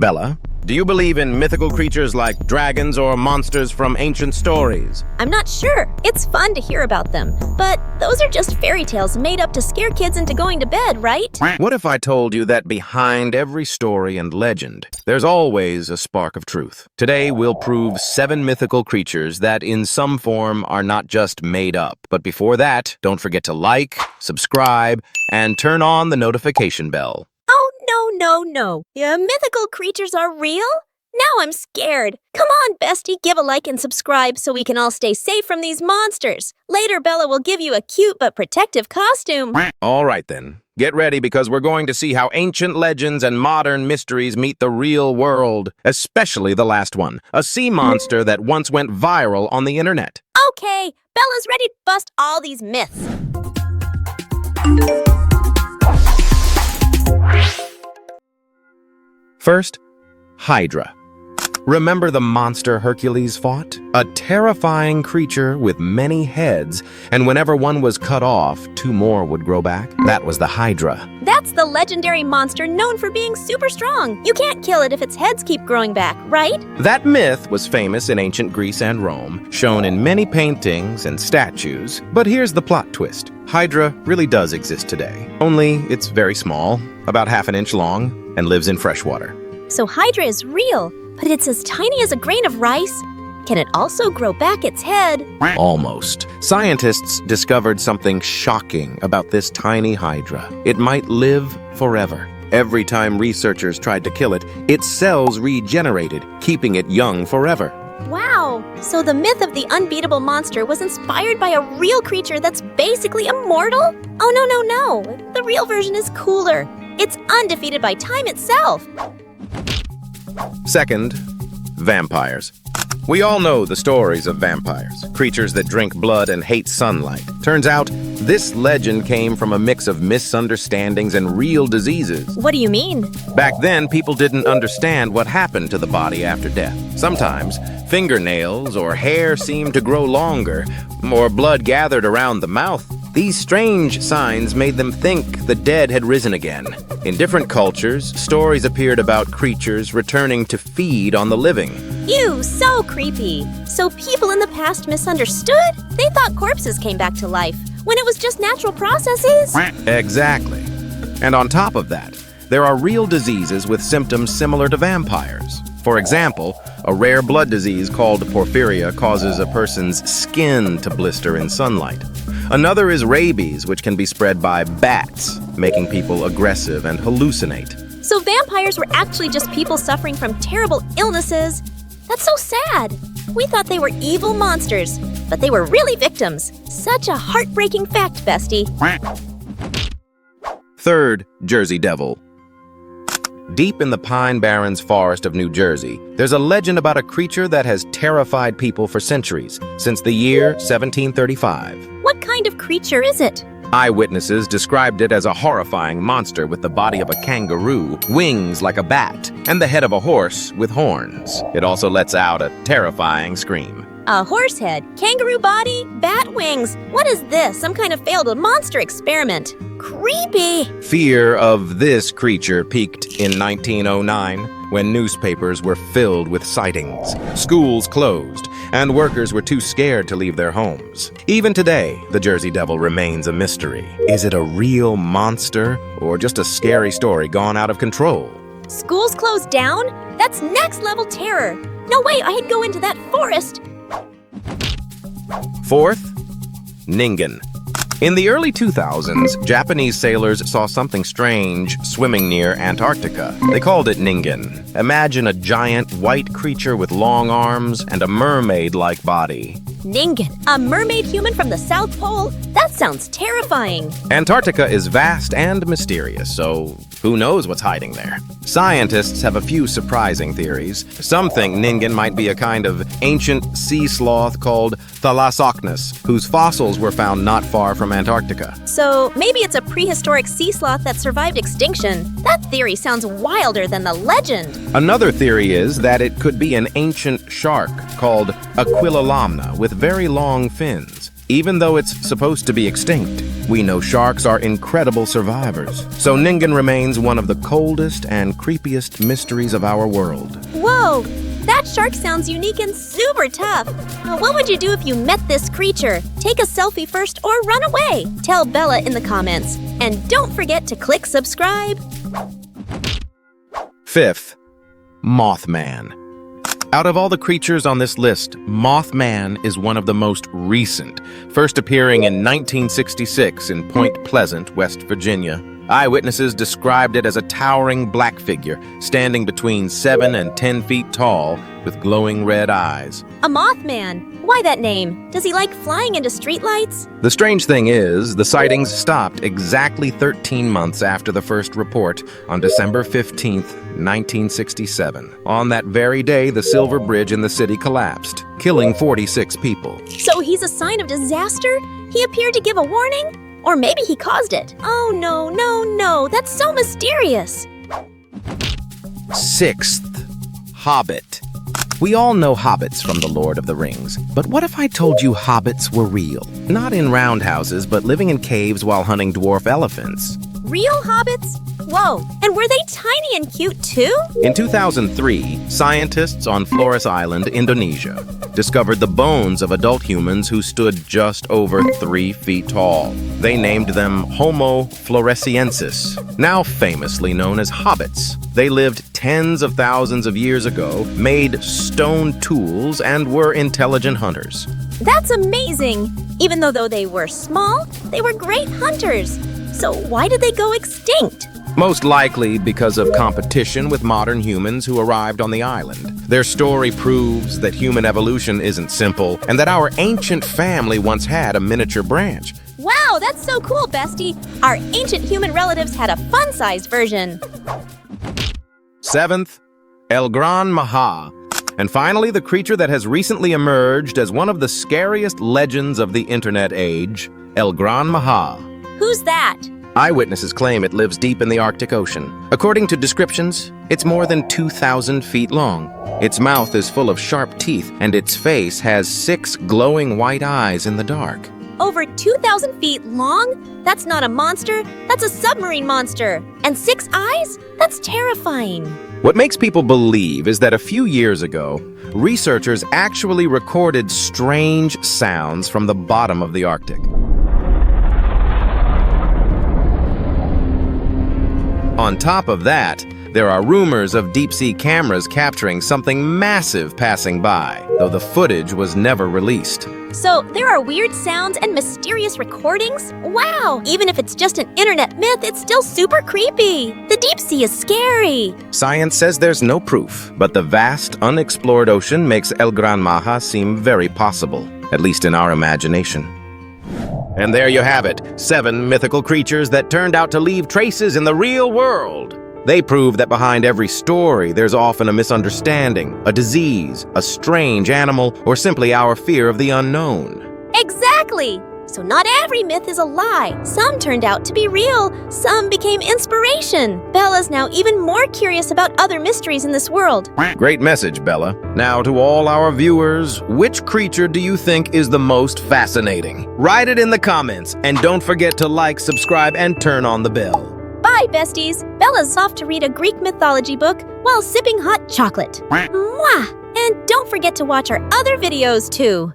Bella, do you believe in mythical creatures like dragons or monsters from ancient stories? I'm not sure. It's fun to hear about them. But those are just fairy tales made up to scare kids into going to bed, right? What if I told you that behind every story and legend, there's always a spark of truth? Today, we'll prove 7 mythical creatures that in some form are not just made up. But before that, don't forget to like, subscribe, and turn on the notification bell. Oh, no. Your mythical creatures are real? Now I'm scared. Come on, bestie, give a like and subscribe so we can all stay safe from these monsters. Later, Bella will give you a cute but protective costume. All right, then. Get ready because we're going to see how ancient legends and modern mysteries meet the real world, especially the last one, a sea monster that once went viral on the internet. Okay, Bella's ready to bust all these myths. First, Hydra. Remember the monster Hercules fought? A terrifying creature with many heads, and whenever one was cut off, 2 more would grow back. That was the Hydra. That's the legendary monster known for being super strong. You can't kill it if its heads keep growing back, right? That myth was famous in ancient Greece and Rome, shown in many paintings and statues. But here's the plot twist. Hydra really does exist today. Only it's very small, about ½ an inch long, and lives in freshwater. So Hydra is real, but it's as tiny as a grain of rice? Can it also grow back its head? Almost. Scientists discovered something shocking about this tiny Hydra. It might live forever. Every time researchers tried to kill it, its cells regenerated, keeping it young forever. Wow! So the myth of the unbeatable monster was inspired by a real creature that's basically immortal? Oh, no. The real version is cooler. It's undefeated by time itself. Second, vampires. We all know the stories of vampires, creatures that drink blood and hate sunlight. Turns out, this legend came from a mix of misunderstandings and real diseases. What do you mean? Back then, people didn't understand what happened to the body after death. Sometimes, fingernails or hair seemed to grow longer, or blood gathered around the mouth. These strange signs made them think the dead had risen again. In different cultures, stories appeared about creatures returning to feed on the living. Ew, so creepy. So people in the past misunderstood? They thought corpses came back to life, when it was just natural processes? Exactly. And on top of that, there are real diseases with symptoms similar to vampires. For example, a rare blood disease called porphyria causes a person's skin to blister in sunlight. Another is rabies, which can be spread by bats, making people aggressive and hallucinate. So vampires were actually just people suffering from terrible illnesses? That's so sad. We thought they were evil monsters, but they were really victims. Such a heartbreaking fact, bestie. Third, Jersey Devil. Deep in the Pine Barrens forest of New Jersey, there's a legend about a creature that has terrified people for centuries, since the year 1735. What kind of creature is it? Eyewitnesses described it as a horrifying monster with the body of a kangaroo, wings like a bat, and the head of a horse with horns. It also lets out a terrifying scream. A horse head, kangaroo body, bat wings. What is this? Some kind of failed monster experiment. Creepy! Fear of this creature peaked in 1909 when newspapers were filled with sightings. Schools closed, and workers were too scared to leave their homes. Even today, the Jersey Devil remains a mystery. Is it a real monster or just a scary story gone out of control? Schools closed down? That's next level terror. No way I'd go into that forest. Fourth, Ningan. In the early 2000s, Japanese sailors saw something strange swimming near Antarctica. They called it Ningan. Imagine a giant white creature with long arms and a mermaid-like body. Ningan, a mermaid human from the South Pole? That sounds terrifying. Antarctica is vast and mysterious, so who knows what's hiding there? Scientists have a few surprising theories. Some think Ningan might be a kind of ancient sea sloth called Thalassochnus, whose fossils were found not far from Antarctica. So maybe it's a prehistoric sea sloth that survived extinction. That theory sounds wilder than the legend. Another theory is that it could be an ancient shark called Aquilalamna with very long fins. Even though it's supposed to be extinct, We know sharks are incredible survivors, so Ningan remains one of the coldest and creepiest mysteries of our world. Whoa! That shark sounds unique and super tough. Now, what would you do if you met this creature? Take a selfie first or run away. Tell Bella in the comments. And don't forget to click subscribe. 5th, Mothman. Out of all the creatures on this list, Mothman is one of the most recent, first appearing in 1966 in Point Pleasant, West Virginia. Eyewitnesses described it as a towering black figure, standing between 7 and 10 feet tall, with glowing red eyes. A Mothman. Why that name? Does he like flying into streetlights? The strange thing is, the sightings stopped exactly 13 months after the first report on December 15th, 1967. On that very day, the Silver Bridge in the city collapsed, killing 46 people. So he's a sign of disaster? He appeared to give a warning? Or maybe he caused it. Oh, no, that's so mysterious. 6th, Hobbit. We all know hobbits from The Lord of the Rings, but what if I told you hobbits were real? Not in roundhouses, but living in caves while hunting dwarf elephants. Real hobbits? Whoa, and were they tiny and cute too? In 2003, scientists on Flores Island, Indonesia, discovered the bones of adult humans who stood just over 3 feet tall. They named them Homo floresiensis, now famously known as hobbits. They lived tens of thousands of years ago, made stone tools, and were intelligent hunters. That's amazing! Even though they were small, they were great hunters. So why did they go extinct? Most likely because of competition with modern humans who arrived on the island. Their story proves that human evolution isn't simple, and that our ancient family once had a miniature branch. Wow, that's so cool, bestie! Our ancient human relatives had a fun-sized version. 7th, Elgran Maha. And finally, the creature that has recently emerged as one of the scariest legends of the internet age, Elgran Maha. Who's that? Eyewitnesses claim it lives deep in the Arctic Ocean. According to descriptions, it's more than 2,000 feet long. Its mouth is full of sharp teeth, and its face has 6 glowing white eyes in the dark. Over 2,000 feet long? That's not a monster, that's a submarine monster. And 6 eyes? That's terrifying. What makes people believe is that a few years ago, researchers actually recorded strange sounds from the bottom of the Arctic. On top of that, there are rumors of deep-sea cameras capturing something massive passing by, though the footage was never released. So there are weird sounds and mysterious recordings? Wow! Even if it's just an internet myth, it's still super creepy. The deep sea is scary. Science says there's no proof, but the vast, unexplored ocean makes Elgran Maha seem very possible, at least in our imagination. And there you have it, 7 mythical creatures that turned out to leave traces in the real world. They prove that behind every story, there's often a misunderstanding, a disease, a strange animal, or simply our fear of the unknown. Exactly! So not every myth is a lie. Some turned out to be real. Some became inspiration. Bella's now even more curious about other mysteries in this world. Great message, Bella. Now to all our viewers, which creature do you think is the most fascinating? Write it in the comments, and don't forget to like, subscribe, and turn on the bell. Bye, besties. Bella's off to read a Greek mythology book while sipping hot chocolate. Mwah! And don't forget to watch our other videos, too.